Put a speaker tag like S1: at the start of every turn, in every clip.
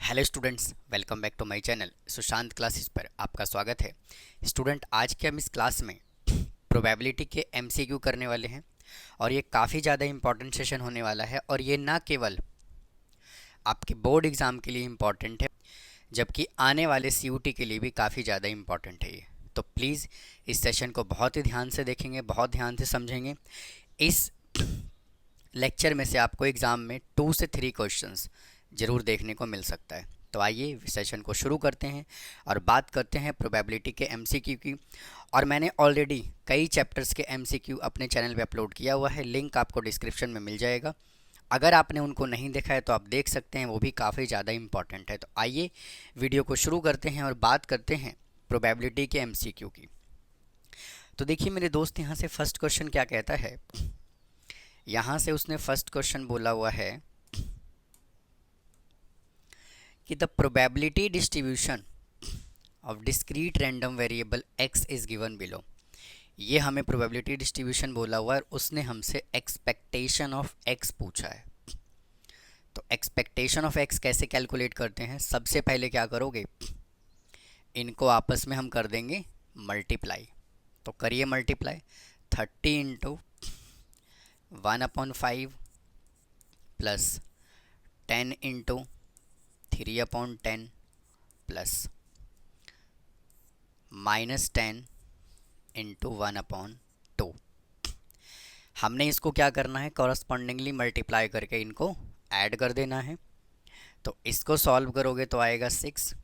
S1: Hello students, welcome back to my channel Sushant classes पर आपका स्वागत है। स्टूडेंट, आज के हम इस क्लास में प्रोबेबिलिटी के एमसीक्यू करने वाले हैं और ये काफ़ी ज़्यादा इम्पॉर्टेंट सेशन होने वाला है और ये ना केवल आपके बोर्ड एग्ज़ाम के लिए इम्पॉर्टेंट है जबकि आने वाले सीयूटी के लिए भी काफ़ी ज़्यादा इम्पॉर्टेंट है ये। तो प्लीज़ इस सेशन को बहुत ही ध्यान से देखेंगे, बहुत ध्यान से समझेंगे। इस लेक्चर में से आपको एग्ज़ाम में 2 से 3 क्वेश्चंस ज़रूर देखने को मिल सकता है। तो आइए सेशन को शुरू करते हैं और बात करते हैं प्रोबेबिलिटी के एमसीक्यू की। और मैंने ऑलरेडी कई चैप्टर्स के एमसीक्यू अपने चैनल पे अपलोड किया हुआ है, लिंक आपको डिस्क्रिप्शन में मिल जाएगा। अगर आपने उनको नहीं देखा है तो आप देख सकते हैं, वो भी काफ़ी ज़्यादा इंपॉर्टेंट है। तो आइए वीडियो को शुरू करते हैं और बात करते हैं प्रोबेबिलिटी के एमसीक्यू की। तो देखिए मेरे दोस्त, यहाँ से फर्स्ट क्वेश्चन क्या कहता है। यहाँ से उसने फर्स्ट क्वेश्चन बोला हुआ है कि the probability distribution of discrete random variable x is given below. ये हमें प्रोबेबिलिटी डिस्ट्रीब्यूशन बोला हुआ है और उसने हमसे एक्सपेक्टेशन ऑफ x पूछा है। तो एक्सपेक्टेशन ऑफ x कैसे कैलकुलेट करते हैं? सबसे पहले क्या करोगे, इनको आपस में हम कर देंगे मल्टीप्लाई। तो करिए multiply. 30 into 1/5 plus 10 into 3/10 plus -10 into 1/2। हमने इसको क्या करना है, कॉरस्पॉन्डिंगली मल्टीप्लाई करके इनको ऐड कर देना है। तो इसको सॉल्व करोगे तो आएगा 6,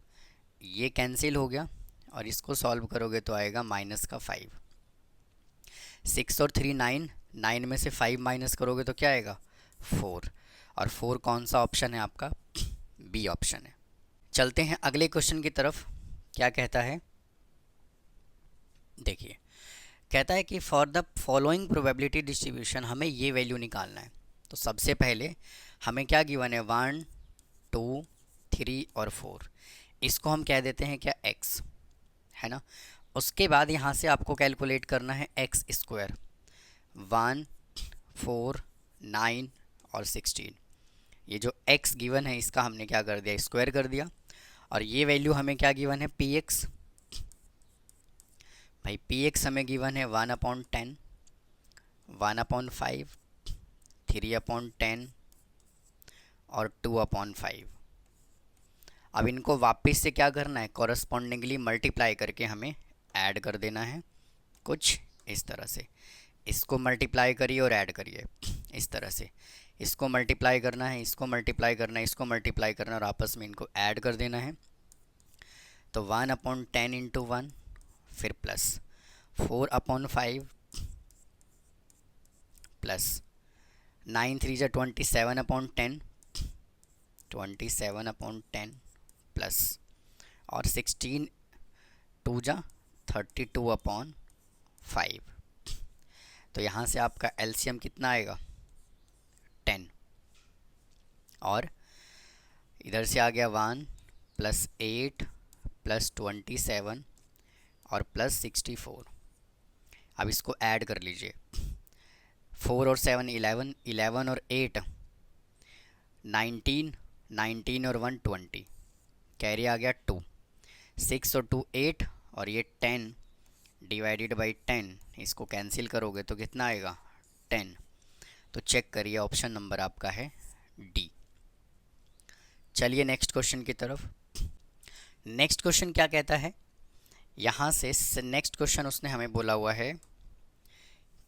S1: ये कैंसिल हो गया, और इसको सॉल्व करोगे तो आएगा -5। 6 और 3 9, 9 में से 5 माइनस करोगे तो क्या आएगा 4। और 4 कौन सा ऑप्शन है आपका? बी ऑप्शन है। चलते हैं अगले क्वेश्चन की तरफ। क्या कहता है, देखिए कहता है कि for the following probability distribution हमें ये वैल्यू निकालना है। तो सबसे पहले हमें क्या गिवन है, 1 2 3 और 4। इसको हम कह देते हैं क्या, x है ना। उसके बाद यहाँ से आपको कैलकुलेट करना है x स्क्वायर। 1 4 9 और 16, ये जो x गिवन है इसका हमने क्या कर दिया, स्क्वायर कर दिया। और ये वैल्यू हमें क्या गिवन है, px। भाई px हमें गिवन है 1/10, 1/5, 3/10 और 2/5। अब इनको वापस से क्या करना है, कॉरस्पॉन्डिंगली मल्टीप्लाई करके हमें ऐड कर देना है कुछ इस तरह से। इसको मल्टीप्लाई करिए और ऐड करिए इस तरह से। इसको मल्टीप्लाई करना है, इसको मल्टीप्लाई करना है, इसको मल्टीप्लाई करना है और आपस में इनको ऐड कर देना है। तो 1/10 इंटू 1, फिर प्लस 4/5 प्लस 9 3 जा 27/10, 27/10 प्लस और 16 2 जा 32/5। तो यहाँ से आपका एलसीएम कितना आएगा, 10। और इधर से आ गया 1 प्लस 8 प्लस 27 और प्लस 64। अब इसको ऐड कर लीजिए। 4 और 7 11, 11 और 8 19, 19 और 1 20, कैरी आ गया 2। 6 और 2 8 और ये 10 डिवाइडेड बाई 10, इसको कैंसिल करोगे तो कितना आएगा, 10। तो चेक करिए, ऑप्शन नंबर आपका है डी। चलिए नेक्स्ट क्वेश्चन की तरफ। नेक्स्ट क्वेश्चन क्या कहता है, यहाँ से नेक्स्ट क्वेश्चन उसने हमें बोला हुआ है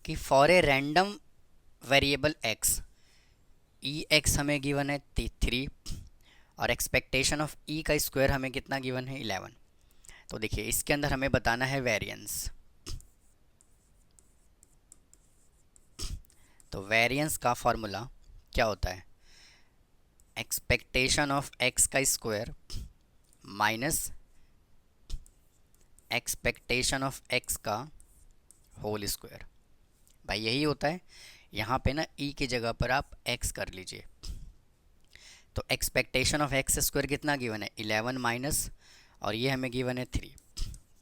S1: कि for a random variable x, E x हमें गिवन है 3 और एक्सपेक्टेशन ऑफ ई का स्क्वायर हमें कितना गिवन है, 11। तो देखिए इसके अंदर हमें बताना है वेरिएंस। तो वेरिएंस का फॉर्मूला क्या होता है, एक्सपेक्टेशन ऑफ x का square minus expectation of x का होल स्क्वायर। भाई यही होता है। यहाँ पे ना e की जगह पर आप x कर लीजिए। तो एक्सपेक्टेशन ऑफ x स्क्वायर कितना गिवन है, 11 माइनस, और ये हमें गिवन है 3।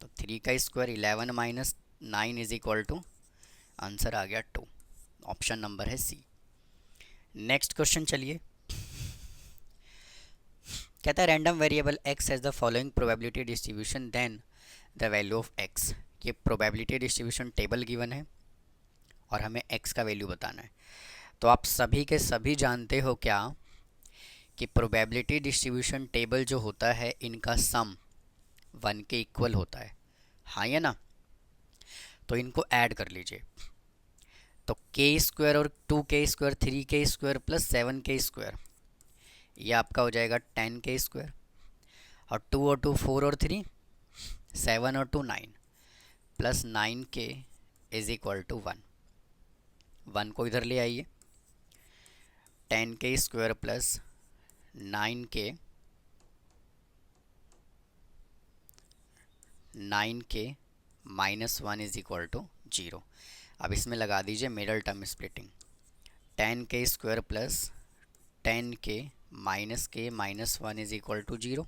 S1: तो 3 का square 11 minus 9 is equal to, answer आ गया 2। ऑप्शन नंबर है सी। नेक्स्ट क्वेश्चन चलिए। कहता है random variable x has the following probability distribution then the value of x। ये प्रोबेबिलिटी डिस्ट्रीब्यूशन टेबल गिवन है और हमें x का वैल्यू बताना है। तो आप सभी के सभी जानते हो क्या कि प्रोबेबिलिटी डिस्ट्रीब्यूशन टेबल जो होता है इनका सम 1 के इक्वल होता है, हाँ या ना। तो इनको ऐड कर लीजिए। तो के स्क्वायर और 2k square 3k square plus 7k square, ये आपका हो जाएगा 10k स्क्वायर। और 2 और 2 4 और 3 7 और 2 9 plus 9k is equal to 1। 1 को इधर ले आइए। 10k square plus 9k minus 1 is equal to 0। अब इसमें लगा दीजिए middle term splitting. 10k square plus 10k minus k minus 1 is equal to 0।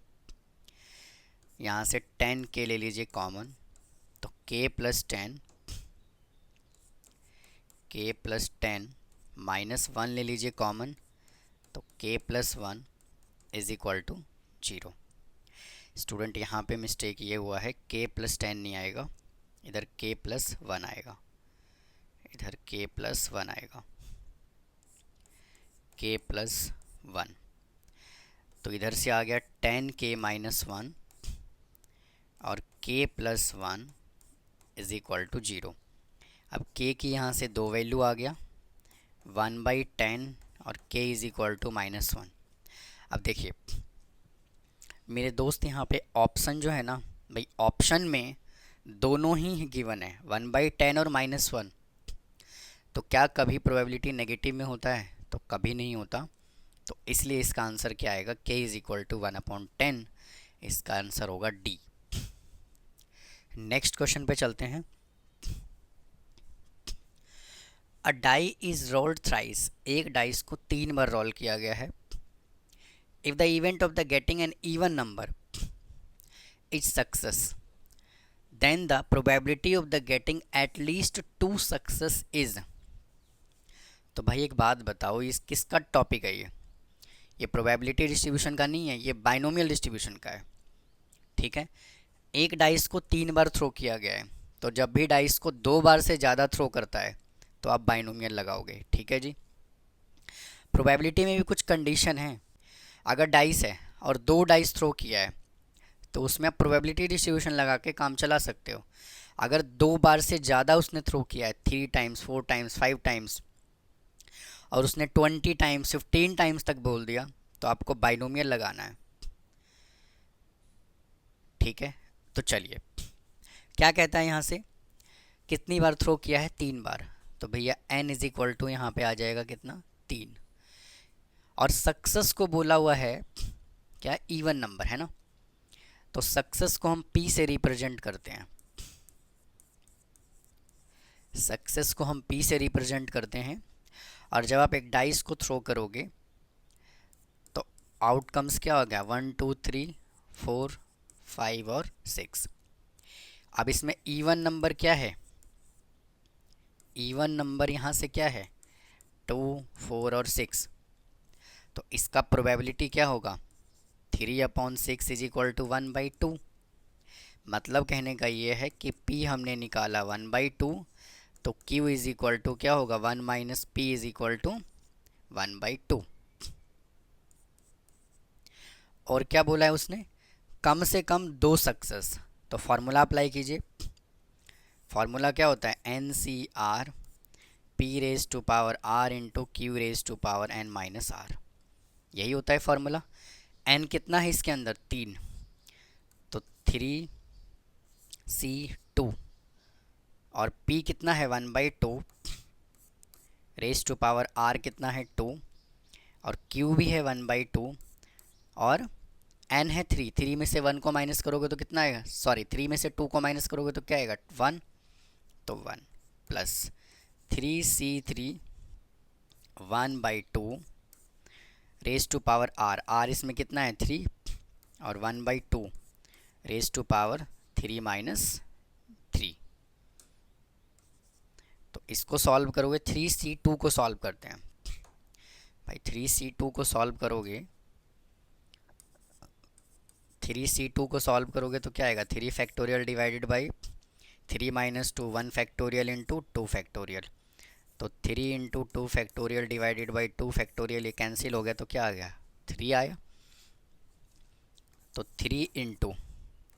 S1: यहाँ से 10k ले लीजिए कॉमन, तो k प्लस 10 माइनस 1 ले लीजिए कॉमन, तो k plus 1 is equal to 0। Student यहाँ पे मिस्टेक ये हुआ है, k प्लस 10 नहीं आएगा, इधर k प्लस 1 आएगा, इधर k प्लस 1 आएगा, k प्लस 1। तो इधर से आ गया 10k माइनस 1 और k plus 1 is equal to 0। अब k की यहाँ से दो वैल्यू आ गया, 1/10 और k is equal to minus 1। अब देखिए मेरे दोस्त, यहाँ पे ऑप्शन जो है ना भाई, ऑप्शन में दोनों ही गिवन है 1/10 और -1। तो क्या कभी प्रोबेबिलिटी नेगेटिव में होता है? तो कभी नहीं होता। तो इसलिए इसका आंसर क्या आएगा, k इज इक्वल टू 1/10। इसका आंसर होगा डी। नेक्स्ट क्वेश्चन पे चलते हैं। A die is rolled thrice, एक डाइस को 3 बार रोल किया गया है। If the event of the getting an even number is success, then the probability of the getting at least 2 success is. तो भाई एक बात बताओ, इस किसका टॉपिक है ये प्रोबेबिलिटी डिस्ट्रीब्यूशन का नहीं है, ये बाइनोमियल डिस्ट्रीब्यूशन का है। ठीक है, एक डाइस को 3 बार थ्रो किया गया है, तो जब भी डाइस को 2 बार से ज़्यादा थ्रो करता है तो आप बाइनोमियल लगाओगे। ठीक है जी। प्रोबेबिलिटी में भी कुछ कंडीशन है। अगर डाइस है और 2 डाइस थ्रो किया है तो उसमें आप प्रोबेबिलिटी डिस्ट्रीब्यूशन लगा के काम चला सकते हो। अगर 2 बार से ज़्यादा उसने थ्रो किया है, 3 टाइम्स 4 टाइम्स 5 टाइम्स, और उसने 20 टाइम्स 15 टाइम्स तक बोल दिया, तो आपको बाइनोमियल लगाना है। ठीक है, तो चलिए क्या कहता है यहाँ से, कितनी बार थ्रो किया है, 3 बार। तो भैया n इज इक्वल टू यहाँ पे आ जाएगा कितना, 3। और सक्सेस को बोला हुआ है क्या, इवन नंबर है ना। तो सक्सेस को हम p से रिप्रेजेंट करते हैं, सक्सेस को हम p से रिप्रेजेंट करते हैं। और जब आप एक डाइस को थ्रो करोगे तो आउटकम्स क्या हो गया, 1 2 3 4 5 और 6। अब इसमें इवन नंबर क्या है, इवन नंबर यहाँ से क्या है, 2 4 और 6। तो इसका प्रोबेबिलिटी क्या होगा, 3/6 इज इक्वल टू 1/2। मतलब कहने का ये है कि p हमने निकाला 1/2, तो q इज इक्वल टू क्या होगा, 1 minus p is equal to 1/2। और क्या बोला है उसने, कम से कम 2 सक्सेस। तो फार्मूला अप्लाई कीजिए। फार्मूला क्या होता है, NCR p⁻r इंटू q⁻n-r। यही होता है फार्मूला। n कितना है इसके अंदर, 3, तो 3c2। और p कितना है, 1/2, r कितना है, 2, और q भी है 1/2, और n है 3। 3 में से 1 को माइनस करोगे तो कितना आएगा, सॉरी 3 में से 2 को माइनस करोगे तो क्या आएगा, 1। तो 1 प्लस 3c3 1/2 r इसमें कितना है, 3, और 1/2 3 माइनस 3। तो इसको सॉल्व करोगे, 3c2 को सॉल्व करते हैं भाई। 3c2 को सॉल्व करोगे 3c2 को सॉल्व करोगे तो क्या आएगा, 3 factorial divided by 3 minus 2, 1 factorial into 2 factorial. तो 3 into 2 factorial divided by 2 factorial, ये कैंसिल हो गया तो क्या आ गया, 3 आया। तो 3 इंटू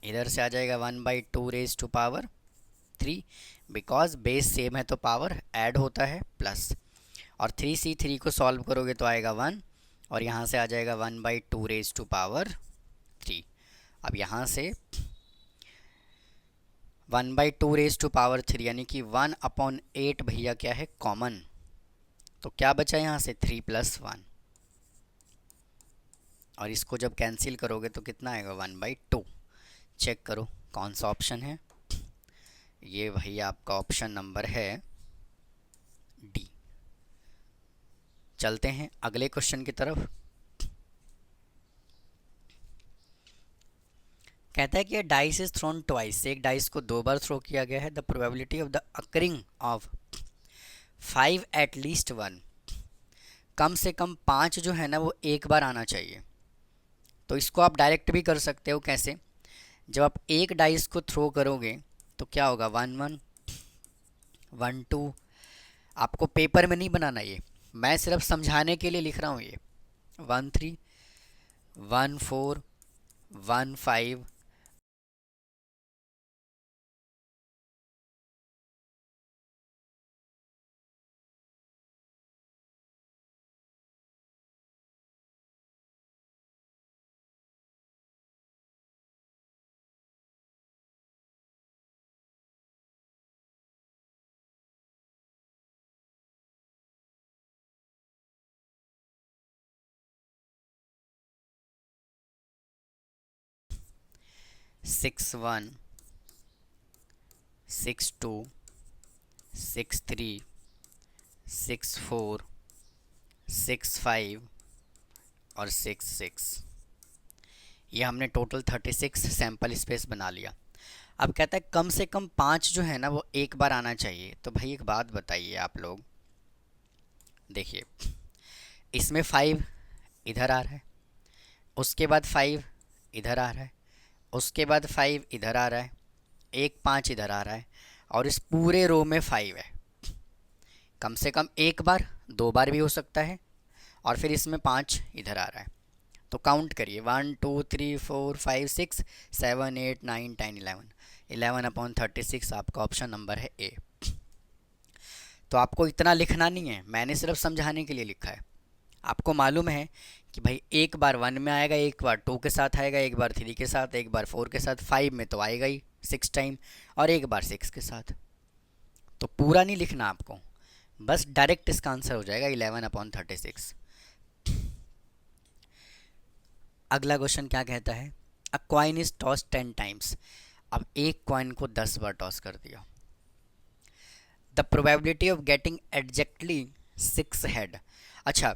S1: इधर से आ जाएगा 1/2 raise to power 3, because base same है तो पावर ऐड होता है प्लस। और 3c3 को सॉल्व करोगे तो आएगा 1, और यहाँ से आ जाएगा 1/2 रेज टू पावर 3। अब यहाँ से 1/2 रेज टू पावर 3 यानी कि 1/8 भैया क्या है, कॉमन। तो क्या बचा यहाँ से, 3 + 1, और इसको जब कैंसिल करोगे तो कितना आएगा, 1/2। चेक करो कौन सा ऑप्शन है, ये भैया आपका ऑप्शन नंबर है डी। चलते हैं अगले क्वेश्चन की तरफ। कहता है कि डाइस इज थ्रोन ट्वाइस, एक डाइस को 2 बार थ्रो किया गया है। The probability of the occurring of 5 at least 1, कम से कम 5 जो है ना वो एक बार आना चाहिए। तो इसको आप डायरेक्ट भी कर सकते हो, कैसे, जब आप एक डाइस को थ्रो करोगे तो क्या होगा, 1 1 1 2। आपको पेपर में नहीं बनाना, ये मैं सिर्फ समझाने के लिए लिख रहा हूँ। ये 1 3 1 4 1 5 6 1 6 2 6 3 6 4 6 5 और 6 6। ये हमने टोटल 36 सैंपल स्पेस बना लिया। अब कहता है कम से कम 5 जो है ना वो एक बार आना चाहिए। तो भाई एक बात बताइए आप लोग, देखिए इसमें 5 इधर आ रहा है, उसके बाद 5 इधर आ रहा है, उसके बाद 5 इधर आ रहा है, एक 5 इधर आ रहा है, और इस पूरे रो में 5 है। कम से कम एक बार, 2 बार भी हो सकता है, और फिर इसमें 5 इधर आ रहा है। तो काउंट करिए, 1 2 3 4 5 6 7 8 9 10 11, 11/36 आपका ऑप्शन नंबर है ए। तो आपको इतना लिखना नहीं है, मैंने सिर्फ समझाने के लिए लिखा है। आपको मालूम है कि भाई एक बार 1 में आएगा, एक बार 2 के साथ आएगा, एक बार 3 के साथ, एक बार 4 के साथ, 5 में तो आएगा ही 6 टाइम, और एक बार 6 के साथ। तो पूरा नहीं लिखना आपको, बस डायरेक्ट इसका आंसर हो जाएगा 11/36। अगला क्वेश्चन क्या कहता है, अ कॉइन इज टॉस 10 टाइम्स। अब एक कॉइन को 10 बार टॉस कर दिया। The probability of getting exactly 6 head. अच्छा,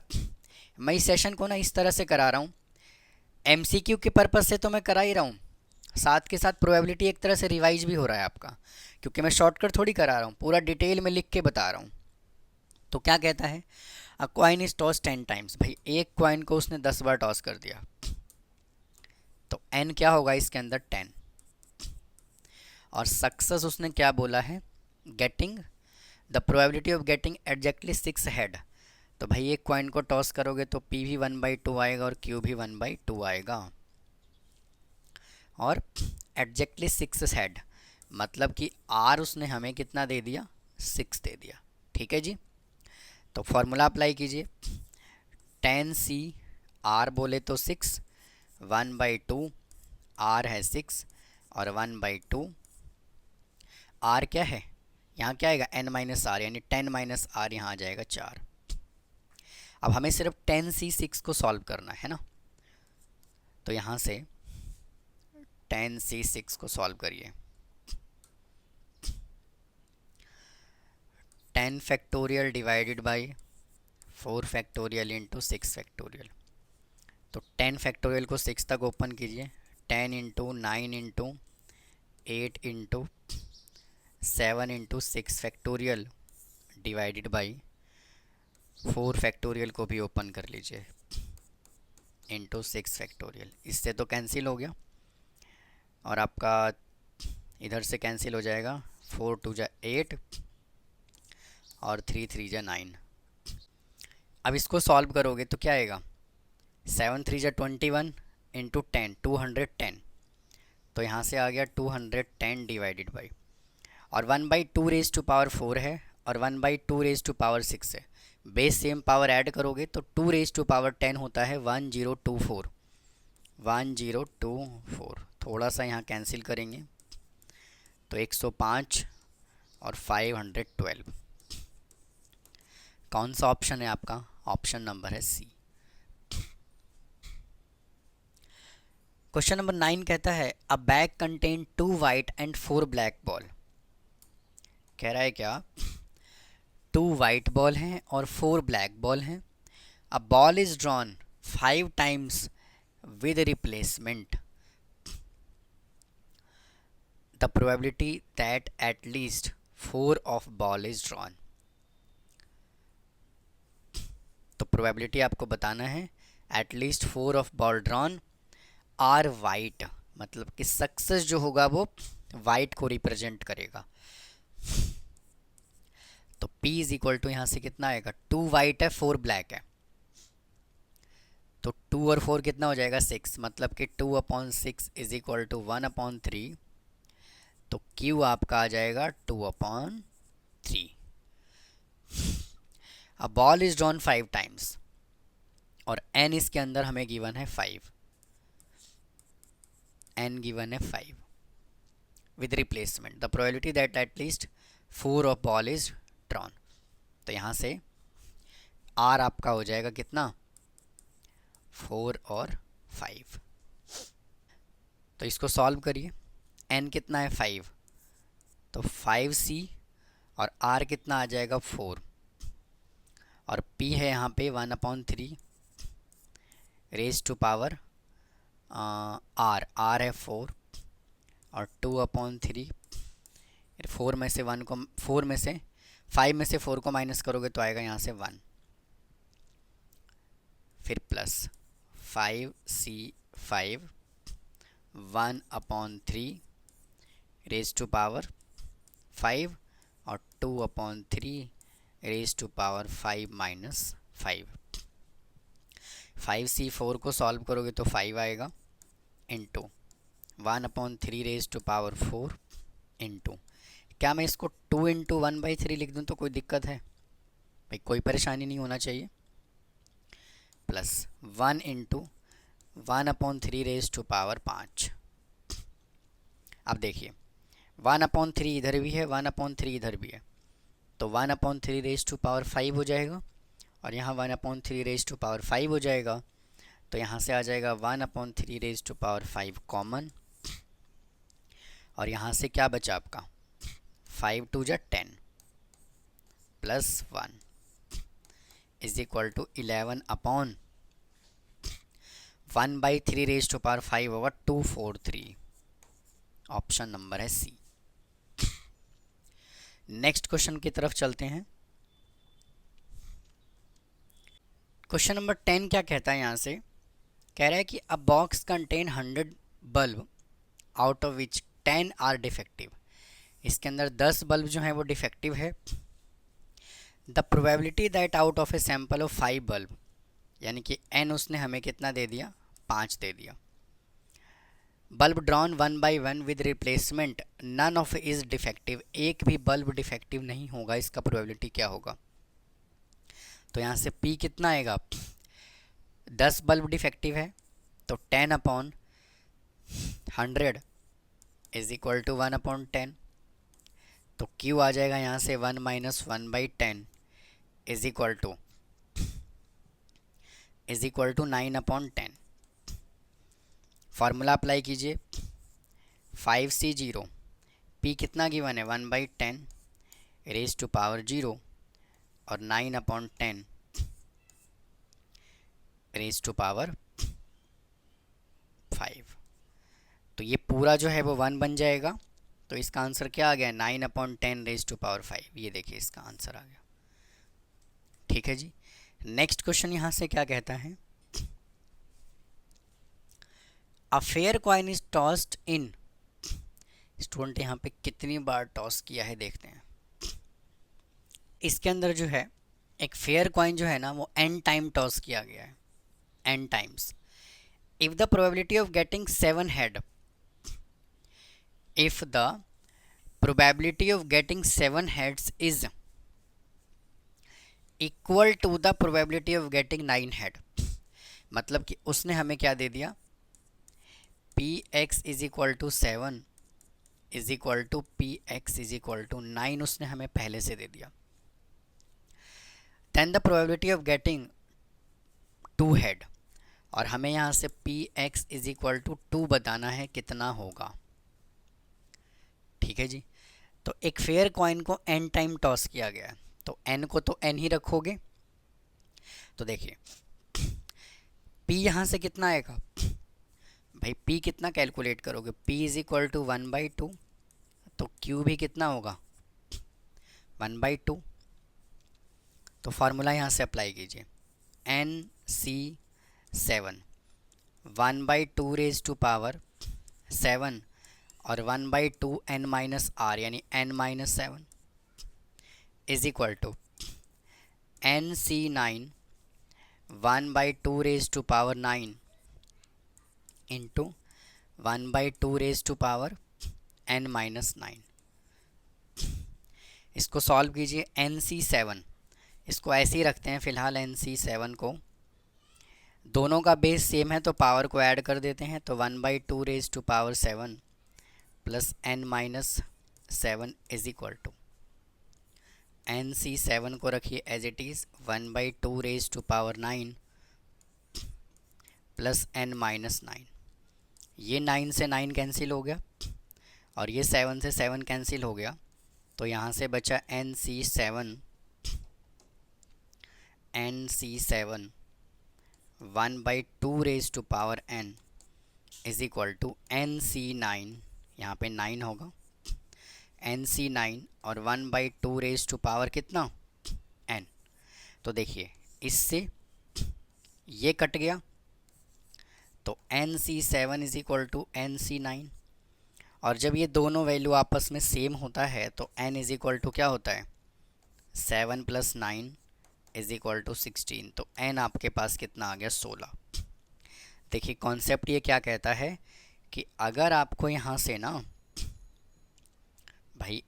S1: मैं इस सेशन को ना इस तरह से करा रहा हूँ, एमसीक्यू के पर्पज़ से तो मैं करा ही रहा हूँ, साथ के साथ प्रोबेबिलिटी एक तरह से रिवाइज भी हो रहा है आपका, क्योंकि मैं शॉर्टकट थोड़ी करा रहा हूँ, पूरा डिटेल में लिख के बता रहा हूँ। तो क्या कहता है, अ कॉइन इज टॉस 10 टाइम्स। भाई एक कॉइन को उसने 10 बार टॉस कर दिया, तो एन क्या होगा इसके अंदर, 10। और सक्सेस उसने क्या बोला है, getting the probability of getting exactly 6 head. तो भाई एक कॉइन को टॉस करोगे तो पी भी 1/2 आएगा और क्यू भी 1/2 आएगा, और एग्जैक्टली 6 हेड मतलब कि आर उसने हमें कितना दे दिया, 6 दे दिया। ठीक है जी, तो फॉर्मूला अप्लाई कीजिए, 10c आर बोले तो 6, 1/2 आर है 6, और 1/2 आर क्या है, यहाँ क्या आएगा, n-r, यानी 10 - r यहाँ आ जाएगा 4। अब हमें सिर्फ 10c6 को सॉल्व करना है ना, तो यहाँ से 10c6 को सॉल्व करिए। 10 factorial divided by 4 factorial into 6 factorial. तो 10 फैक्टोरियल को 6 तक ओपन कीजिए, 10 into 9 into 8 into 7 into 6 factorial divided by 4 factorial को भी ओपन कर लीजिए इंटू 6 फैक्टोरियल। इससे तो कैंसिल हो गया, और आपका इधर से कैंसिल हो जाएगा, 4 2 जा 8 और 3 3 जा 9। अब इसको सॉल्व करोगे तो क्या आएगा, 7 3 जा 21 इंटू 10, 210। तो यहाँ से आ गया 210 डिवाइडेड बाई, और 1/2 रेज़ टू पावर 4 है और 1/2 रेज़ टू पावर 6 है। बेस सेम पावर ऐड करोगे तो 2 रेज़ टू पावर 10 होता है 1024। 1024 थोड़ा सा यहाँ कैंसिल करेंगे तो 105 और 512। कौन सा ऑप्शन है आपका, ऑप्शन नंबर है सी। क्वेश्चन नंबर 9 कहता है अ bag contain 2 white and 4 black ball. कह रहा है क्या, 2 वाइट बॉल हैं और 4 ब्लैक बॉल हैं। A ball is drawn 5 times with replacement, the probability that at least 4 of ball is drawn। तो प्रोबेबिलिटी आपको बताना है at least 4 of ball drawn are white, मतलब कि सक्सेस जो होगा वो वाइट को रिप्रेजेंट करेगा। तो P इज इक्वल टू यहाँ से कितना आएगा, 2 वाइट है 4 ब्लैक है, तो 2 और 4 कितना हो जाएगा 6, मतलब कि 2/6 इज इक्वल टू 1/3। तो Q आपका आ जाएगा 2/3। अब बॉल इज ड्रॉन 5 टाइम्स और n इसके अंदर हमें गिवन है 5, n गिवन है 5 with replacement, the probability that at least 4 of ball is drawn. तो यहाँ से R आपका हो जाएगा कितना, 4 और 5। तो इसको सॉल्व करिए, n कितना है 5, तो 5C और R कितना आ जाएगा 4, और P है यहाँ पे 1/3 रेज़ टू पावर R है 4 और 2/3। 4 में से 1 को 4 में से 5 में से 4 को माइनस करोगे तो आएगा यहाँ से 1, फिर plus 5C5 1/3 raise to power 5 और 2/3 rays to power 5 minus 5। 5C4 को सॉल्व करोगे तो 5 आएगा, into 1/3 raise to power 4 into, क्या मैं इसको 2 इंटू 1/3 लिख दूँ तो कोई दिक्कत है भाई, कोई परेशानी नहीं होना चाहिए, plus 1 into 1/3 raise to power 5। अब देखिए 1/3 इधर भी है 1/3 इधर भी है, तो 1/3 रेज़ टू पावर 5 हो जाएगा और यहाँ 1/3 रेज़ टू पावर 5 हो जाएगा। तो यहाँ से आ जाएगा 1/3 रेज़ टू पावर 5 कॉमन, और यहाँ से क्या बचा आपका 5 2 जा 10 plus 1 is equal to 11/1/3 raise to power 5 होगा 243। ऑप्शन नंबर है सी। नेक्स्ट क्वेश्चन की तरफ चलते हैं। क्वेश्चन नंबर 10 क्या कहता है, यहाँ से कह रहा है कि a box contain 100 bulb out of which 10 are defective. इसके अंदर 10 बल्ब जो हैं वो डिफेक्टिव है। The probability that out of a sample of 5 bulb, यानी कि n उसने हमें कितना दे दिया, 5 दे दिया। Bulb drawn 1 by 1 with replacement none of is defective, एक भी बल्ब डिफेक्टिव नहीं होगा, इसका प्रोबेबिलिटी क्या होगा। तो यहाँ से P कितना आएगा, 10 बल्ब डिफेक्टिव है तो 10/100 इज इक्वल टू 1/10। तो Q आ जाएगा यहाँ से 1 minus 1/10 is equal to 9/10। Formula apply कीजिए, 5C0 P कितना गिवन है 1/10 रेज़ टू पावर 0 और 9/10 रेज़ टू पावर 5। तो ये पूरा जो है वो 1 बन जाएगा। तो इसका आंसर क्या आ गया, 9/10 रेज़ टू पावर 5। ये देखिए इसका आंसर आ गया। ठीक है जी। नेक्स्ट क्वेश्चन यहाँ से क्या कहता है, A fair coin is tossed in student यहाँ पे कितनी बार टॉस किया है देखते हैं। इसके अंदर जो है एक फेयर कॉइन जो है ना वो n टाइम टॉस किया गया है, n times. If the probability of getting 7 head, if the probability of getting 7 heads is equal to the probability of getting 9 head, मतलब कि उसने हमें क्या दे दिया, px is equal to 7 is equal to px is equal to 9 उसने हमें पहले से दे दिया। Then the probability of getting 2 head, और हमें यहाँ से px इज इक्वल टू 2 बताना है कितना होगा। ठीक है जी। तो एक फेयर कॉइन को n टाइम टॉस किया गया है, तो n को तो n ही रखोगे। तो देखिए p यहाँ से कितना आएगा भाई, p कितना कैलकुलेट करोगे, p इज इक्वल टू 1/2, तो q भी कितना होगा 1/2। तो फार्मूला यहाँ से अप्लाई कीजिए, NC7 1/2 रेज टू पावर 7 और 1/2 n माइनस r यानी n-7 is equal to NC9 1/2 raise to power 9 into 1/2 raise to power n-9। इसको सॉल्व कीजिए, NC7 इसको ऐसे ही रखते हैं फ़िलहाल, NC7 को, दोनों का बेस सेम है तो पावर को ऐड कर देते हैं, तो 1/2 raise to power 7 plus n-7 is equal to NC7 को रखिए as it is 1/2 raise to power 9 plus n-9। ये 9 से 9 कैंसिल हो गया और ये 7 से 7 कैंसिल हो गया, तो यहाँ से बचा NC7 1/2 raise to power n is equal to NC9, यहाँ पे 9 होगा, NC9 और 1/2 रेज टू पावर कितना n। तो देखिए इससे ये कट गया, तो NC7 is equal to NC9, और जब ये दोनों वैल्यू आपस में सेम होता है तो n इज इक्वल टू क्या होता है 7 + 9 इज इक्वल टू 16, तो n आपके पास कितना आ गया 16। देखिए कॉन्सेप्ट ये क्या कहता है कि अगर आपको यहाँ से ना भाई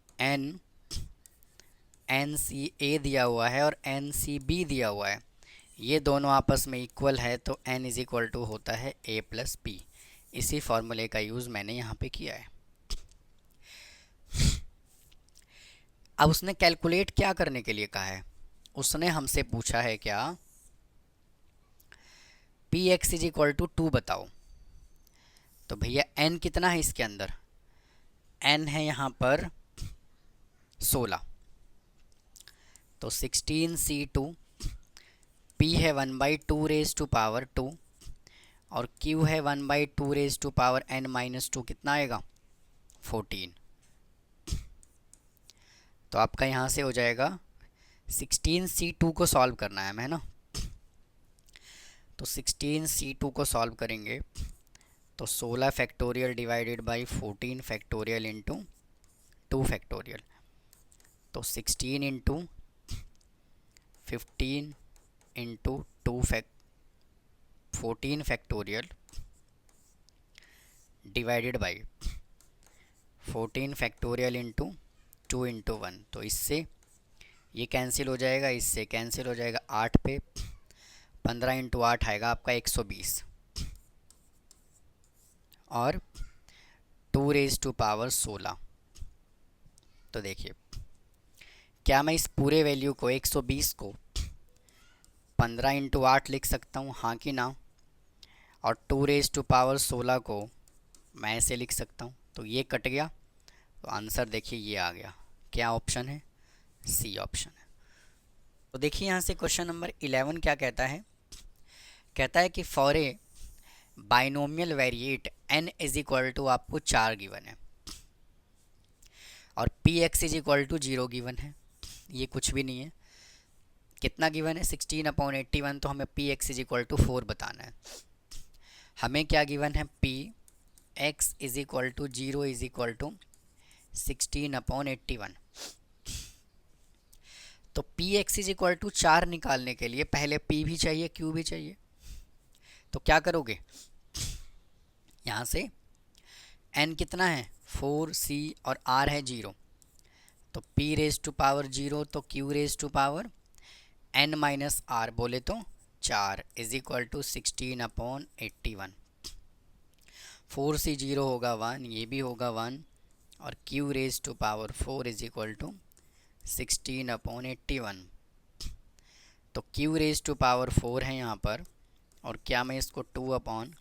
S1: NCA दिया हुआ है और NCB दिया हुआ है, ये दोनों आपस में इक्वल है, तो n इज इक्वल टू होता है a + b। इसी फॉर्मूले का यूज़ मैंने यहाँ पे किया है। अब उसने कैलकुलेट क्या करने के लिए कहा है, उसने हमसे पूछा है क्या, px इज इक्वल टू 2 बताओ। तो भैया n कितना है इसके अंदर, n है यहाँ पर 16, तो 16c2, p है 1/2 रेज टू पावर 2 और q है 1/2 रेज टू पावर n-2, कितना आएगा 14। तो आपका यहाँ से हो जाएगा 16c2 को सॉल्व करना है हमें, है ना। तो 16c2 को सॉल्व करेंगे तो 16 factorial divided by 14 factorial into 2 factorial, तो 16 into 15 into 14 factorial divided by 14 factorial into 2 into 1, तो इससे ये कैंसिल हो जाएगा, इससे कैंसिल हो जाएगा, 8 पे 15 इंटू 8 आएगा आपका 120 और 2 रेज टू पावर 16। तो देखिए क्या मैं इस पूरे वैल्यू को 120 को 15 इंटू 8 लिख सकता हूँ, हाँ कि ना, और 2 रेज टू पावर 16 को मैं ऐसे लिख सकता हूँ। तो ये कट गया, तो आंसर देखिए ये आ गया, क्या ऑप्शन है, सी ऑप्शन है। तो देखिए यहाँ से क्वेश्चन नंबर 11 क्या कहता है, कहता है कि for a binomial variate n is equal to आपको 4 गिवन है और px is equal to 0 given है, ये कुछ भी नहीं है। कितना गिवन है 16/81, तो हमें px इज इक्वल टू 4 बताना है। हमें क्या गिवन है, px is equal to 0 is equal to 16/81। तो P X is equal to 4 निकालने के लिए पहले पी भी चाहिए क्यू भी चाहिए। तो क्या करोगे, यहाँ से एन कितना है 4c और आर है 0, तो p रेज टू पावर 0 तो q raise to power n minus R बोले तो 4 इज इक्वल टू 16/81। 4c 0 होगा 1, ये भी होगा 1, और q raise to power 4 is equal to 16/81। तो q रेज टू पावर 4 है यहाँ पर, और क्या मैं इसको 2/3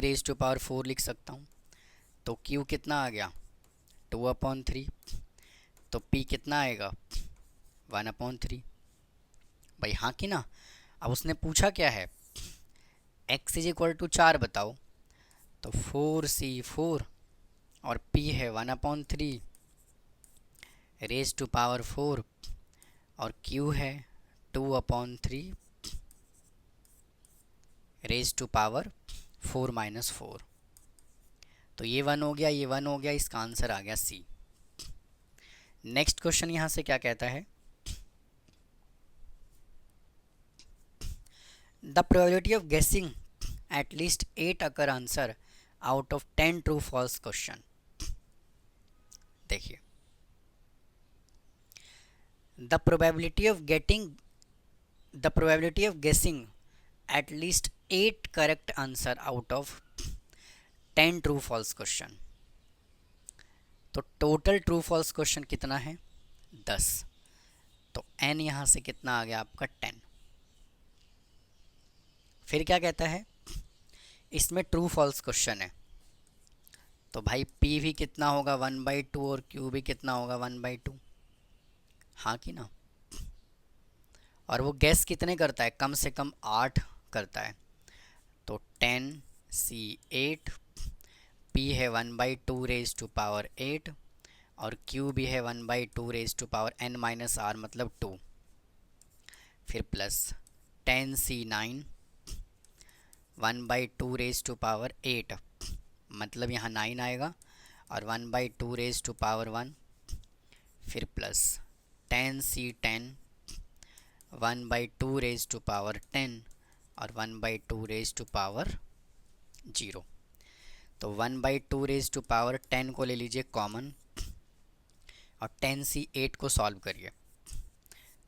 S1: रेज टू पावर 4 लिख सकता हूँ। तो q कितना आ गया 2/3, तो p कितना आएगा 1/3। भाई हाँ कि ना। अब उसने पूछा क्या है, x इज इक्वल टू 4 बताओ, तो 4c4 और p है 1/3 रेज टू पावर 4 और q है 2/3 रेज टू पावर 4 माइनस 4। तो ये 1 हो गया, ये 1 हो गया, इसका आंसर आ गया सी। नेक्स्ट क्वेश्चन यहाँ से क्या कहता है, the probability of guessing at least 8 occur answer out of 10 true false question. देखिए, the probability of guessing at least 8 correct answer out of 10 true false question. तो टोटल ट्रू फॉल्स क्वेश्चन कितना है 10, तो n यहाँ से कितना आ गया आपका 10। फिर क्या कहता है, इसमें ट्रू फॉल्स क्वेश्चन है, तो भाई p भी कितना होगा 1/2 और q भी कितना होगा 1/2, हाँ कि ना। और वो गैस कितने करता है, कम से कम 8 करता है, तो 10c8, p है 1/2 रेज टू पावर 8 और q भी है 1/2 raise to power n minus R मतलब 2, फिर plus 10c9 1/2 raise to power 8 मतलब यहाँ 9 आएगा, और 1/2 रेज टू पावर 1, फिर plus 10c10 1/2 raise to power 10 और 1/2 रेज टू पावर 0। तो 1/2 रेज टू पावर 10 को ले लीजिए कॉमन, और 10c8 को सॉल्व करिए,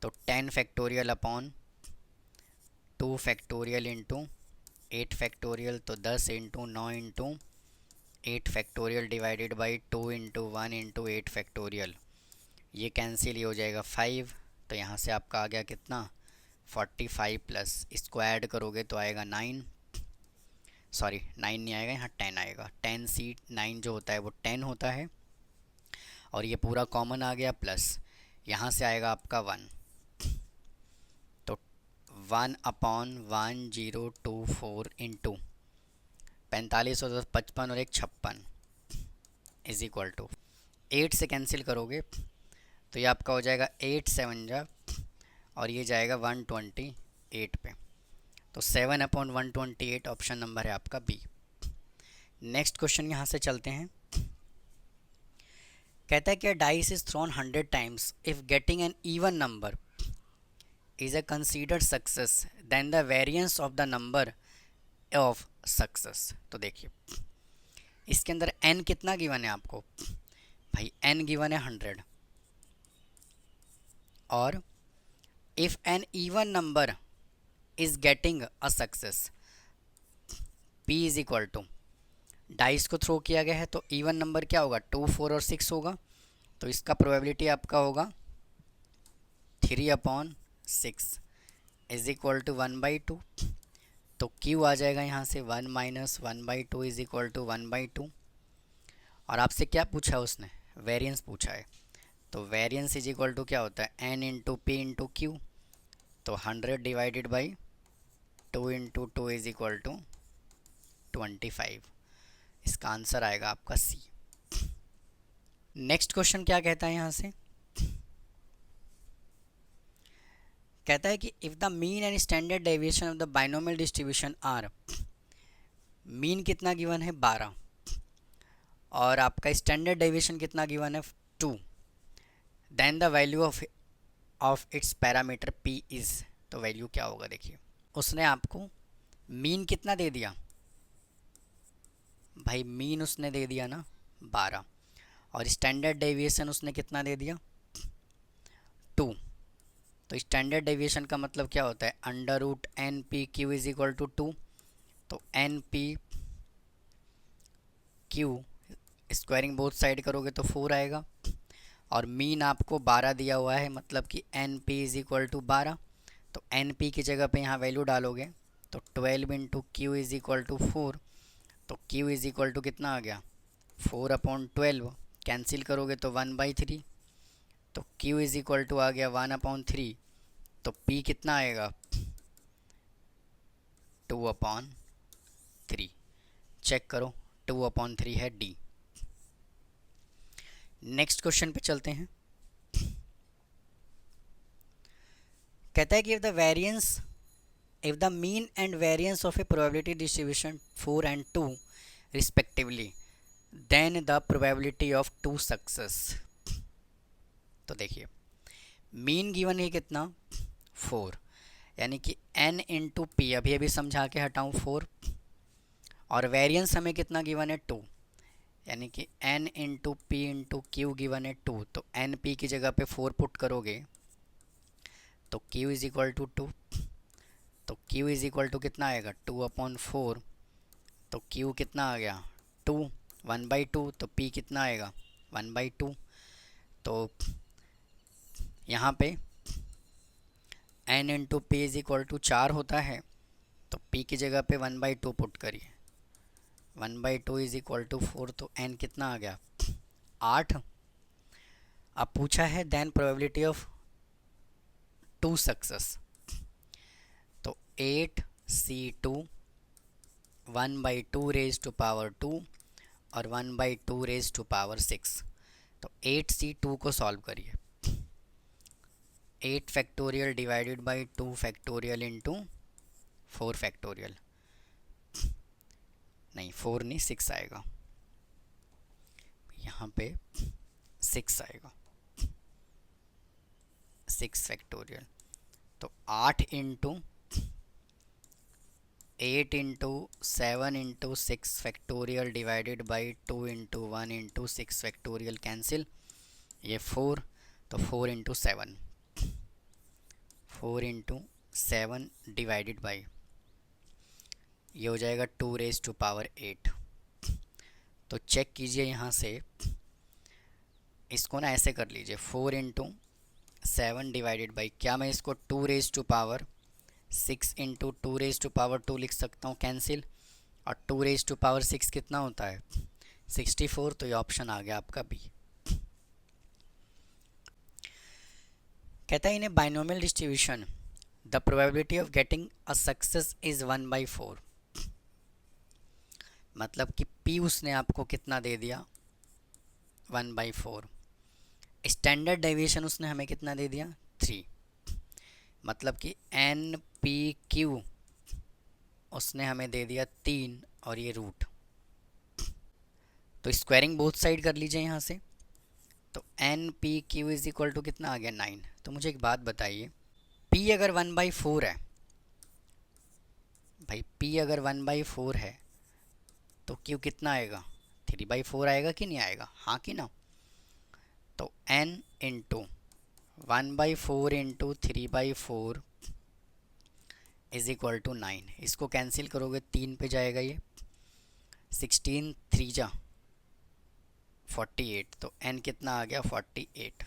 S1: तो 10 factorial upon 2 factorial into 8 factorial, तो 10 into 9 into 8 factorial divided by 2 into 1 into 8 factorial, ये कैंसिल ही हो जाएगा 5, तो यहाँ से आपका आ गया कितना 45 प्लस इसको ऐड करोगे तो आएगा 9, सॉरी 9 नहीं आएगा, यहाँ 10 आएगा। 10c9 जो होता है वो 10 होता है, और ये पूरा कॉमन आ गया, प्लस यहाँ से आएगा आपका 1, तो 1/1024 इंटू 45 और 55 और 1 56 इज इक्वल टू 8 से कैंसिल करोगे तो ये आपका हो जाएगा 8 7 जा, और ये जाएगा 128 पे, तो 7/128 ऑप्शन नंबर है आपका बी। नेक्स्ट क्वेश्चन यहाँ से चलते हैं, कहता है कि dice is thrown 100 times if getting an even number is a considered success then the variance of the number of success. तो देखिए इसके अंदर n कितना गिवन है आपको, भाई n गिवन है 100, और if an even number is getting a success p is equal to, dice को थ्रो किया गया है तो इवन नंबर क्या होगा 2 4 और 6 होगा, तो इसका प्रोबेबिलिटी आपका होगा 3/6 इज इक्वल टू 1/2, तो q आ जाएगा यहाँ से 1 माइनस 1/2 इज इक्वल टू 1/2। और आपसे क्या पूछा है उसने, वेरिएंस पूछा है, तो वेरिएंस इज इक्वल टू क्या होता है n into P into Q, तो 100 divided by 2 into 2 is equal to 25, इसका आंसर आएगा आपका सी। नेक्स्ट क्वेश्चन क्या कहता है यहाँ से, कहता है कि if the mean and standard deviation of the binomial distribution are, mean कितना गिवन है 12 और आपका स्टैंडर्ड डेविएशन कितना गिवन है 2, then the value of its parameter P is, तो वैल्यू क्या होगा देखिए। उसने आपको मीन कितना दे दिया भाई, मीन उसने दे दिया ना 12, और स्टैंडर्ड डेविएशन उसने कितना दे दिया 2। तो स्टैंडर्ड डेविएशन का मतलब क्या होता है, under root N P Q is equal to 2। तो N P Q squaring both side करोगे तो 4 आएगा, और मीन आपको 12 दिया हुआ है, मतलब कि N P is equal to 12। तो एन पी की जगह पे यहाँ वैल्यू डालोगे तो 12 into Q is equal to 4। तो क्यू इज इक्वल टू कितना आ गया 4/12, कैंसिल करोगे तो 1/3। तो क्यू इज इक्वल टू आ गया 1/3। तो पी कितना आएगा 2/3। चेक करो 2/3 है डी। नेक्स्ट क्वेश्चन पे चलते हैं। कहता है कि if the mean and variance of a probability distribution 4 and 2 respectively, then the probability of 2 success. तो देखिए मीन गिवन है कितना 4, यानी कि n इंटू पी, अभी अभी समझा के हटाऊँ 4, और वेरिएंस हमें कितना गिवन है 2, यानी कि n into P into Q given है 2। तो एन पी की जगह पे 4 पुट करोगे तो q इज इक्वल टू 2। तो q इज इक्वल टू कितना आएगा 2/4। तो q कितना आ गया 2, 1/2। तो p कितना आएगा 1/2। तो यहाँ पे n into P is equal to 4 होता है, तो p की जगह पे 1/2 पुट करिए, 1/2 इज इक्वल टू 4। तो n कितना आ गया 8। अब पूछा है देन प्रोबेबिलिटी ऑफ 2 सक्सेस, तो 8c2 1/2 रेज टू पावर 2 और 1/2 रेज टू पावर 6। तो 8c2 को सॉल्व करिए, 8 factorial divided by 2 factorial into 4 factorial, नहीं 4 नहीं 6 आएगा, यहाँ पे 6 आएगा, 6 फैक्टोरियल। तो 8 into 8 into 7 into 6 factorial divided by 2 into 1 into 6 factorial, cancel, ये 4। तो 4 इंटू 7, 4 इंटू 7 डिवाइडेड बाई, ये हो जाएगा 2 रेज टू पावर 8। तो चेक कीजिए यहाँ से, इसको ना ऐसे कर लीजिए 4 इंटू 7 डिवाइडेड बाई, क्या मैं इसको 2 raise to power 6 into 2 raise to power 2 लिख सकता हूँ, कैंसिल, और 2 रेज टू पावर 6 कितना होता है 64। तो ये ऑप्शन आ गया आपका बी। कहता है in a binomial distribution the probability of getting a success is 1/4, मतलब कि P उसने आपको कितना दे दिया 1/4। स्टैंडर्ड डेविएशन उसने हमें कितना दे दिया 3, मतलब कि एन पी क्यू उसने हमें दे दिया 3 और ये रूट। तो स्क्वायरिंग बोथ साइड कर लीजिए यहाँ से, तो N P Q is equal to कितना आ गया 9। तो मुझे एक बात बताइए, P अगर 1/4 है भाई, P अगर 1/4 है तो Q कितना आएगा 3/4 आएगा कि नहीं आएगा, हाँ कि ना। तो n into 1/4 into 3/4 is equal to 9। इसको कैंसिल करोगे 3 पे जाएगा, ये 16 3 जा 48। तो n कितना आ गया 48।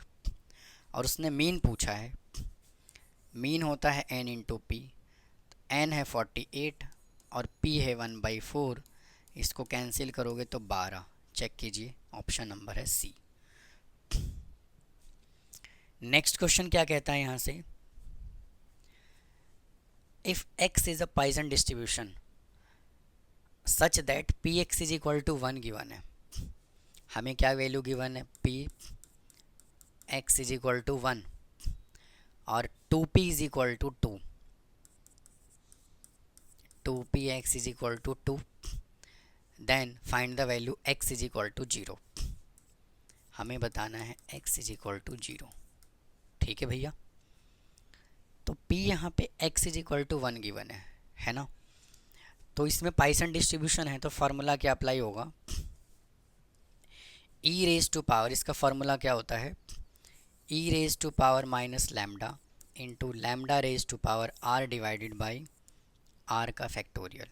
S1: और उसने मीन पूछा है, मीन होता है n इंटू पी, n है 48 और p है 1/4, इसको कैंसिल करोगे तो 12। चेक कीजिए ऑप्शन नंबर है सी। नेक्स्ट क्वेश्चन क्या कहता है यहाँ से, if x is a Poisson distribution such that P X is equal to 1 given है, हमें क्या वैल्यू गिवन है P X is equal to 1 और 2p is equal to 2, 2p x is equal to 2, then find the value x is equal to 0। हमें बताना है x is equal to 0। ठीक है भैया। तो p यहाँ पे x is equal to 1 given है ना। तो इसमें पाइसन डिस्ट्रीब्यूशन है तो फार्मूला क्या अप्लाई होगा, e रेज टू पावर, इसका फार्मूला क्या होता है, e raise to power minus lambda into lambda raise to power r divided by r का फैक्टोरियल।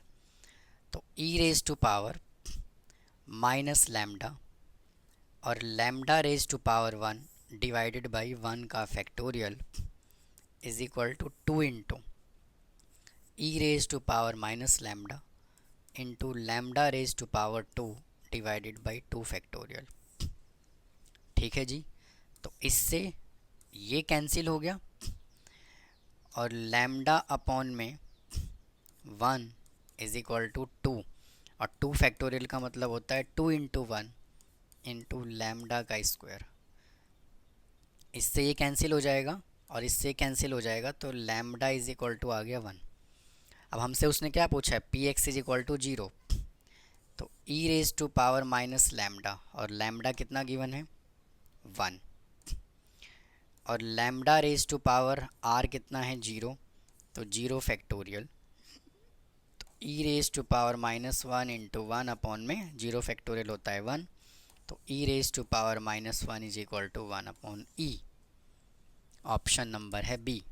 S1: तो e raise to power minus lambda और lambda raise to power 1 divided by 1 का factorial is equal to 2 into e raise to power minus lambda into lambda raise to power 2 divided by 2 factorial. ठीक है जी। तो इससे ये cancel हो गया और लैम्डा अपॉन में 1 इज इक्वल टू 2 और 2 फैक्टोरियल का मतलब होता है 2 इंटू 1 इंटू लैम्डा का स्क्वायर। इससे ये कैंसिल हो जाएगा और इससे कैंसिल हो जाएगा तो लैम्डा इज इक्वल टू आ गया 1। अब हमसे उसने क्या पूछा है, P X is equal to 0। तो e raise to power minus lambda और लैम्डा कितना गिवन है 1 और lambda raise to power R कितना है 0, तो 0 फैक्टोरियल। तो e raise to power minus 1 into 1 upon में 0 फैक्टोरियल होता है 1, तो e raise to power minus 1 is equal to 1 upon e. Option number है बी।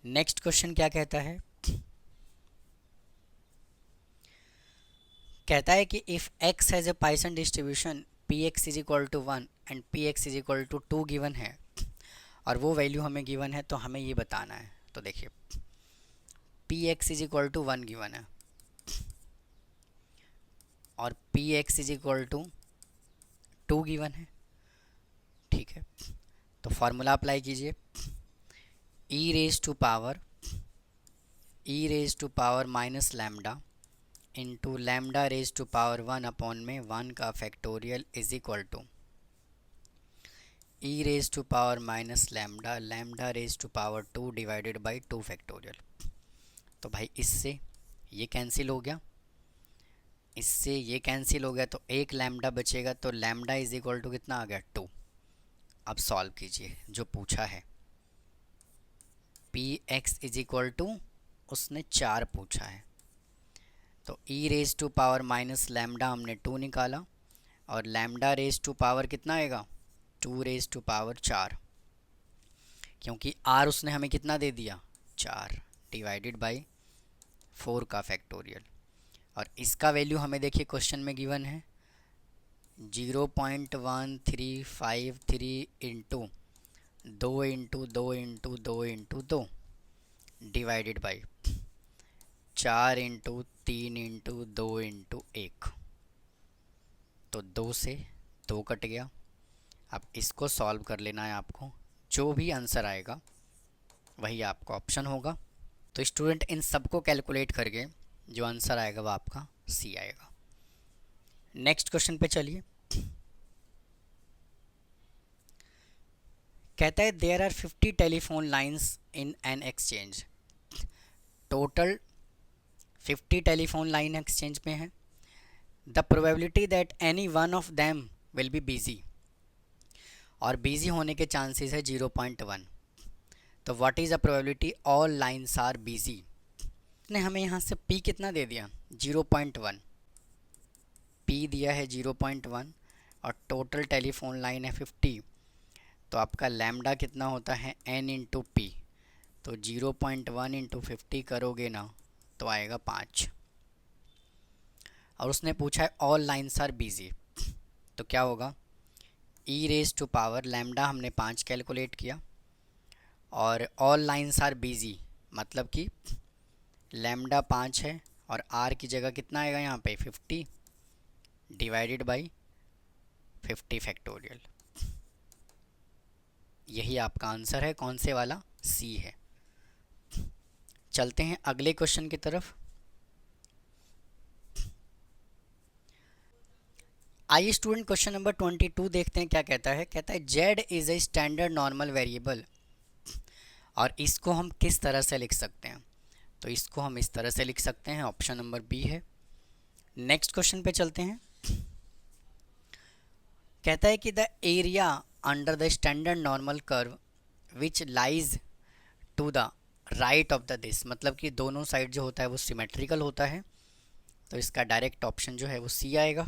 S1: नेक्स्ट क्वेश्चन क्या कहता है, कहता है कि if x has a Poisson distribution px is equal to 1 and px is equal to 2 given है और वो वैल्यू हमें गिवन है, तो हमें ये बताना है। तो देखिए px is equal to 1 given है और px is equal to 2 given है। ठीक है, तो फॉर्मूला अप्लाई कीजिए, e raise to power minus lambda into lambda raise to power 1 upon में 1 का factorial is equal to e raise to power minus lambda lambda raise to power 2 divided by 2 factorial. तो भाई इससे ये cancel हो गया, इससे ये कैंसिल हो गया, तो एक लैम्डा बचेगा, तो लैम्डा इज इक्वल टू कितना आ गया 2। अब सॉल्व कीजिए जो पूछा है, P X is equal to उसने 4 पूछा है, तो e raise to power minus lambda हमने 2 निकाला और लैम्डा रेज टू पावर कितना आएगा 2 रेज टू पावर 4, क्योंकि आर उसने हमें कितना दे दिया 4 डिवाइडेड बाई 4 का फैक्टोरियल। और इसका वैल्यू हमें देखिए क्वेश्चन में गिवन है 0.1353 into 2 into 2 into 2 into 2 divided by 4 into 3 into 2 into 1। तो 2 से 2 कट गया। अब इसको सॉल्व कर लेना है आपको, जो भी आंसर आएगा वही आपका ऑप्शन होगा। तो स्टूडेंट इन सबको कैलकुलेट करके जो आंसर आएगा वह आपका सी आएगा। नेक्स्ट क्वेश्चन पे चलिए। कहता है there are 50 telephone lines in an exchange. Total 50 telephone line exchange में है। The probability that any one of them will be busy, और बिजी होने के चांसेस है 0.1। तो what is the probability all lines are busy. ने हमें यहाँ से p कितना दे दिया 0.1, p दिया है 0.1 और टोटल टेलीफोन लाइन है 50। तो आपका लैम्डा कितना होता है n इंटू पी, तो 0.1 इंटू 50 करोगे ना तो आएगा 5। और उसने पूछा है ऑल लाइन्स आर बिजी, तो क्या होगा ई रेज टू पावर लैम्डा हमने 5 कैलकुलेट किया और ऑल लाइन्स आर बिजी मतलब कि लैम्डा 5 है और आर की जगह कितना आएगा यहाँ पे 50 डिवाइडेड बाई 50 फैक्टोरियल। यही आपका आंसर है, कौन से वाला, सी है। चलते हैं अगले क्वेश्चन की तरफ। आइए स्टूडेंट क्वेश्चन नंबर 22 देखते हैं क्या कहता है। कहता है Z is a standard normal variable, और इसको हम किस तरह से लिख सकते हैं। तो इसको हम इस तरह से लिख सकते हैं, ऑप्शन नंबर बी है नेक्स्ट क्वेश्चन पे चलते हैं। कहता है कि the area under the standard normal curve which lies to the right of the this, मतलब कि दोनों साइड जो होता है वो सिमेट्रिकल होता है, तो इसका डायरेक्ट ऑप्शन जो है वो सी आएगा।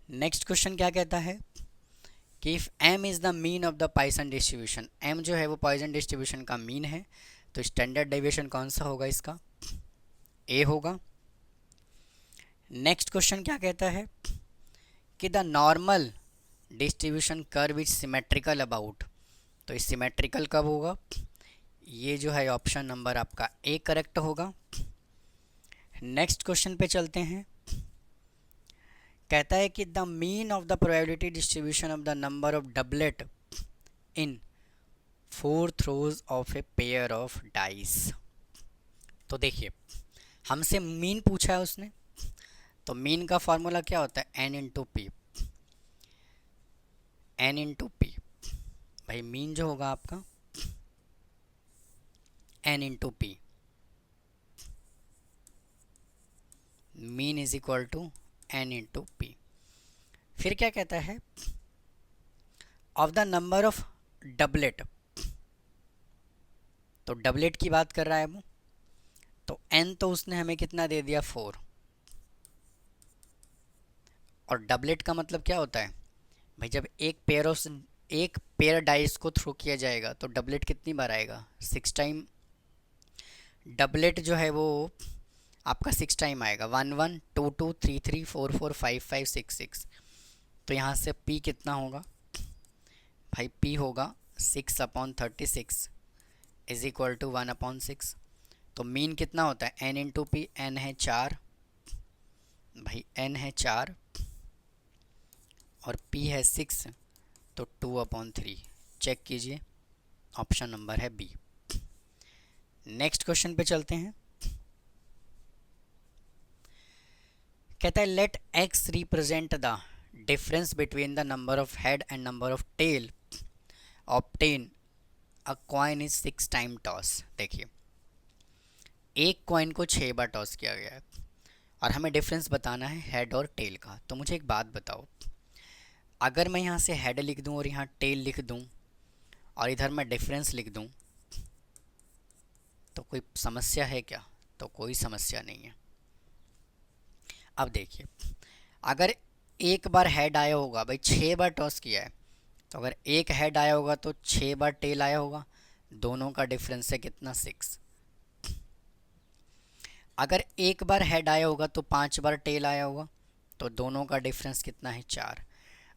S1: नेक्स्ट क्वेश्चन क्या कहता है कि if m is the mean of the Poisson distribution, m जो है वो पॉइसन डिस्ट्रीब्यूशन का मीन है, तो स्टैंडर्ड डेविएशन कौन सा होगा इसका, a होगा। नेक्स्ट क्वेश्चन क्या कहता है कि the normal distribution curve is symmetrical about, तो इस सिमेट्रिकल कब होगा, ये जो है ऑप्शन नंबर आपका ए करेक्ट होगा। नेक्स्ट क्वेश्चन पे चलते हैं। कहता है कि the mean of the probability distribution of the number of doublet in 4 throws of a pair of dice, तो देखिए हमसे मीन पूछा है उसने, तो मीन का फॉर्मूला क्या होता है, n into P, n into P. भाई मीन जो होगा आपका n into P, mean is equal to n into P. फिर क्या कहता है, of the number of doublet, तो डबलेट की बात कर रहा है वो, तो n तो उसने हमें कितना दे दिया 4, और डबलेट का मतलब क्या होता है भाई, जब एक पेयर डाइस को थ्रो किया जाएगा तो डबलेट कितनी बार आएगा, 6 टाइम। डबलेट जो है वो आपका 6 टाइम आएगा, 1 1 2 2 3 3 4 4 5 5 6 6। तो यहाँ से p कितना होगा भाई, p होगा 6/36 इज इक्वल टू 1/6। तो मीन कितना होता है, n इंटू पी, n है 4 भाई, n है 4 और p है 6, तो 2/3। चेक कीजिए, ऑप्शन नंबर है बी। नेक्स्ट क्वेश्चन पे चलते हैं। कहता है let x represent the difference between the number of head and number of tail obtain a coin is 6 time toss. देखिए एक कॉइन को 6 बार टॉस किया गया है और हमें डिफरेंस बताना है हेड और टेल का। तो मुझे एक बात बताओ, अगर मैं यहाँ से हेड लिख दूँ और यहाँ टेल लिख दूँ और इधर मैं डिफरेंस लिख दूँ, तो कोई समस्या है क्या, तो कोई समस्या नहीं है। अब देखिए अगर एक बार हेड आया होगा, भाई 6 बार टॉस किया है, तो अगर एक हेड आया होगा तो 6 बार टेल आया होगा, दोनों का डिफरेंस है कितना, 6। अगर एक बार हेड आया होगा तो 5 बार टेल आया होगा, तो दोनों का डिफरेंस कितना है, 4।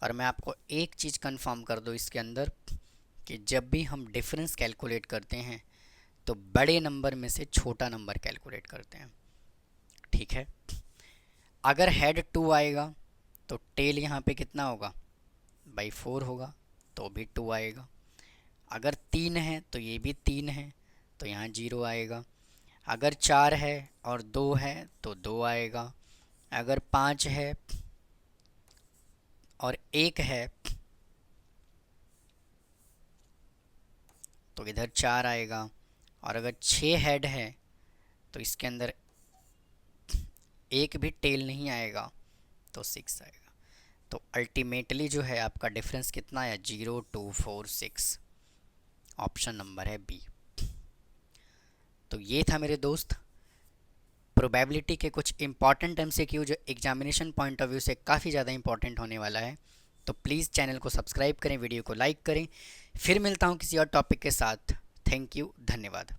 S1: और मैं आपको एक चीज़ कंफर्म कर दूँ इसके अंदर कि जब भी हम डिफरेंस कैलकुलेट करते हैं तो बड़े नंबर में से छोटा नंबर कैलकुलेट करते हैं, ठीक है। अगर हेड 2 आएगा तो टेल यहाँ पे कितना होगा भाई, 4 होगा, तो भी 2 आएगा। अगर 3 है तो ये भी 3 है, तो यहाँ 0 आएगा। अगर 4 है और 2 है तो 2 आएगा। अगर 5 है और 1 है तो इधर 4 आएगा। और अगर 6 हेड है तो इसके अंदर एक भी टेल नहीं आएगा, तो 6 आएगा। तो अल्टीमेटली जो है आपका डिफरेंस कितना है, 0 2 4 6। ऑप्शन नंबर है बी। तो ये था मेरे दोस्त प्रोबेबिलिटी के कुछ इंपॉर्टेंट एमसीक्यू जो एग्जामिनेशन पॉइंट ऑफ व्यू से काफ़ी ज़्यादा इंपॉर्टेंट होने वाला है। तो प्लीज़ चैनल को सब्सक्राइब करें, वीडियो को लाइक करें। फिर मिलता हूँ किसी और टॉपिक के साथ। थैंक यू, धन्यवाद।